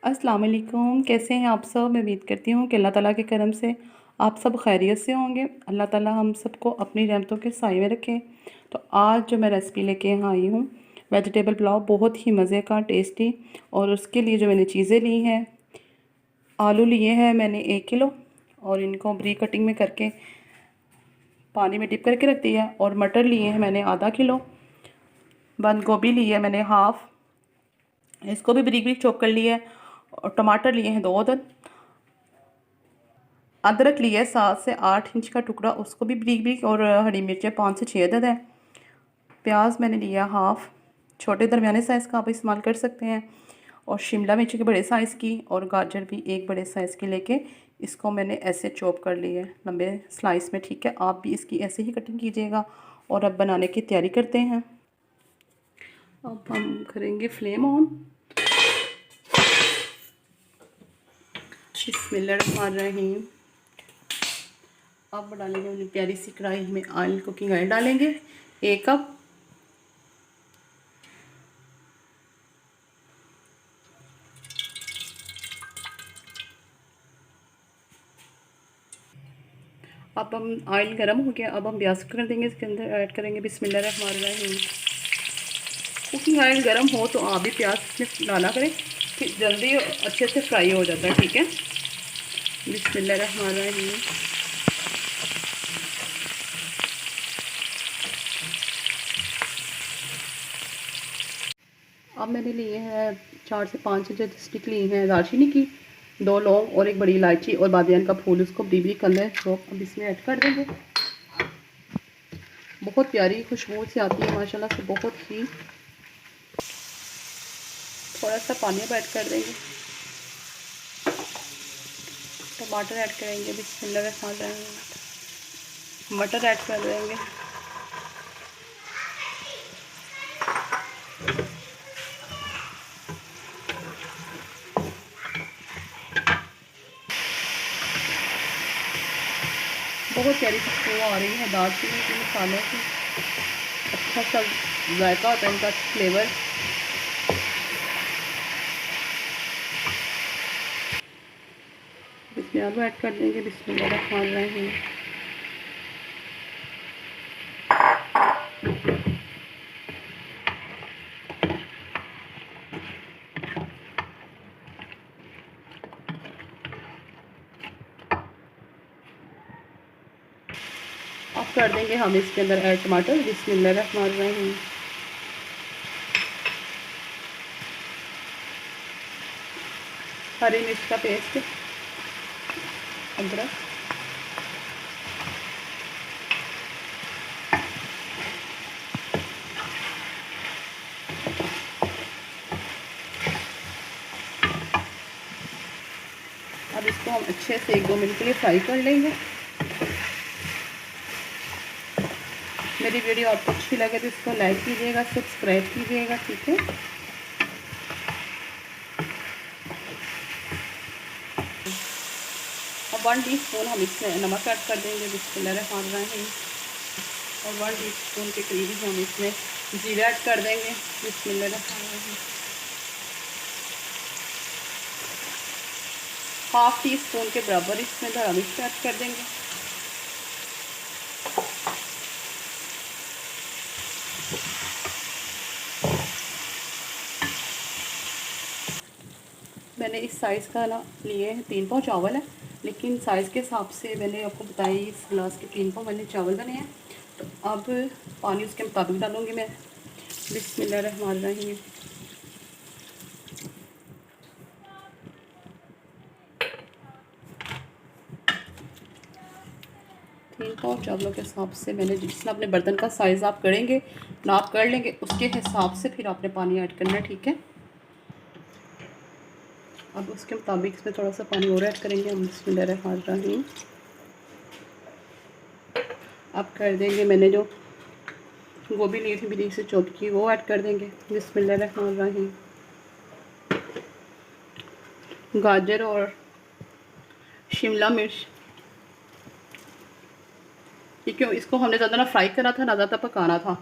अस्सलाम वालेकुम। कैसे हैं आप सब? मैं उम्मीद करती हूँ कि अल्लाह ताला के करम से आप सब खैरियत से होंगे। अल्लाह ताला हम सबको अपनी रहमतों के साए में रखे। तो आज जो मैं रेसिपी लेके यहाँ आई हूँ, वेजिटेबल पुलाव, बहुत ही मज़े का, टेस्टी। और उसके लिए जो मैंने चीज़ें ली हैं, आलू लिए हैं मैंने 1 किलो और इनको बरीक कटिंग में करके पानी में डिप करके रख दिया है। और मटर लिए हैं मैंने आधा किलो। बंद गोभी ली है मैंने हाफ़, इसको भी बरीक बरीक चॉप कर लिया है। और टमाटर लिए हैं 2 अदद। अदरक लिया है 7 से 8 इंच का टुकड़ा, उसको भी बरीक बरीक। और हरी मिर्चें 5 से 6 अदद है। प्याज मैंने लिया हाफ़, छोटे दरमियाने साइज़ का आप इस्तेमाल कर सकते हैं। और शिमला मिर्च के बड़े साइज़ की, और गाजर भी एक बड़े साइज़ की लेके इसको मैंने ऐसे चॉप कर लिया है लंबे स्लाइस में। ठीक है, आप भी इसकी ऐसे ही कटिंग कीजिएगा। और अब बनाने की तैयारी करते हैं। अब हम करेंगे फ्लेम ऑन। बिस्मिल्लाहिर्रहमानिर्रहीम। अब डालेंगे अपनी प्यारी सी कढ़ाई में ऑयल, कुकिंग ऑयल डालेंगे 1 कप। अब हम ऑयल गर्म हो गया, अब हम प्याज कर देंगे, इसके अंदर ऐड करेंगे बिस्मिल्लाहिर्रहमानिर्रहीम। कुकिंग ऑयल गर्म हो तो आप भी प्याज में डाला करें, फिर जल्दी अच्छे से फ्राई हो जाता है। ठीक है, बिस्मिल्लाहिर्रहमानिर्रहीम। अब मैंने लिए हैं 4 से 5 जो स्टिक ली हैं दालचीनी की, 2 लौंग और 1 बड़ी इलायची और बादियान का फूल, उसको बरीक करना है। अब इसमें ऐड कर देंगे। बहुत प्यारी खुशबू से आती है माशाल्लाह से, बहुत ही। थोड़ा सा पानी अब ऐड कर देंगे। टमाटर ऐड करेंगे बिस्मिल्लाहिर्रहमानिर्रहीम। मटर ऐड कर देंगे। बहुत प्यारी खुशबू आ रही है दालचीनी के मसालों की। अच्छा सा जायका होता है इनका, फ्लेवर। इसमें आलू ऐड कर देंगे बिस्मिल्लाहिर्रहमानिर्रहीम। अब कर देंगे हम इसके अंदर ऐड टमाटर बिस्मिल्लाहिर्रहमानिर्रहीम। हरी मिर्च का पेस्ट, अदरक, अब इसको हम अच्छे से 1-2 मिनट के लिए फ्राई कर लेंगे। मेरी वीडियो आपको अच्छी लगे तो इसको लाइक कीजिएगा, सब्सक्राइब कीजिएगा। ठीक है, अब 1 टीस्पून हम इसमें नमक ऐड कर देंगे बिस्मिल्लाहिर्रहमानिर्रहीम। और 1 टीस्पून के करीब हम इसमें जीरा ऐड कर देंगे बिस्मिल्लाहिर्रहमानिर्रहीम। हाफ़ टी स्पून के बराबर इसमें हरा मिर्च ऐड कर देंगे। मैंने इस साइज़ का ना लिए हैं 3 पाव चावल है, लेकिन साइज़ के हिसाब से मैंने आपको बताया इस गिलास के 3 पाव मैंने चावल बने हैं। तो अब पानी उसके मुताबिक डालूँगी मैं बिस्मिल्लाहिर्रहमानिर्रहीम। 3 पाव चावलों के हिसाब से मैंने, जितना अपने बर्तन का साइज़ आप करेंगे, नाप कर लेंगे, उसके हिसाब से फिर आपने पानी ऐड करना है। ठीक है, अब उसके मुताबिक इसमें थोड़ा सा पानी और ऐड करेंगे हम बिस्मिल्लाहिर्रहमानिर्रहीम। अब कर देंगे, मैंने जो गोभी ली थी बरीक से चॉप की, वो ऐड कर देंगे बिस्मिल्लाहिर्रहमानिर्रहीम। गाजर और शिमला मिर्च, क्योंकि इसको हमने ज़्यादा ना फ्राई करा था ना ज़्यादा पकाना था,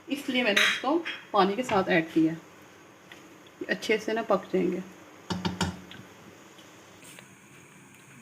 इसलिए मैंने इसको पानी के साथ ऐड किया, अच्छे से ना पक जाएंगे।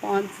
5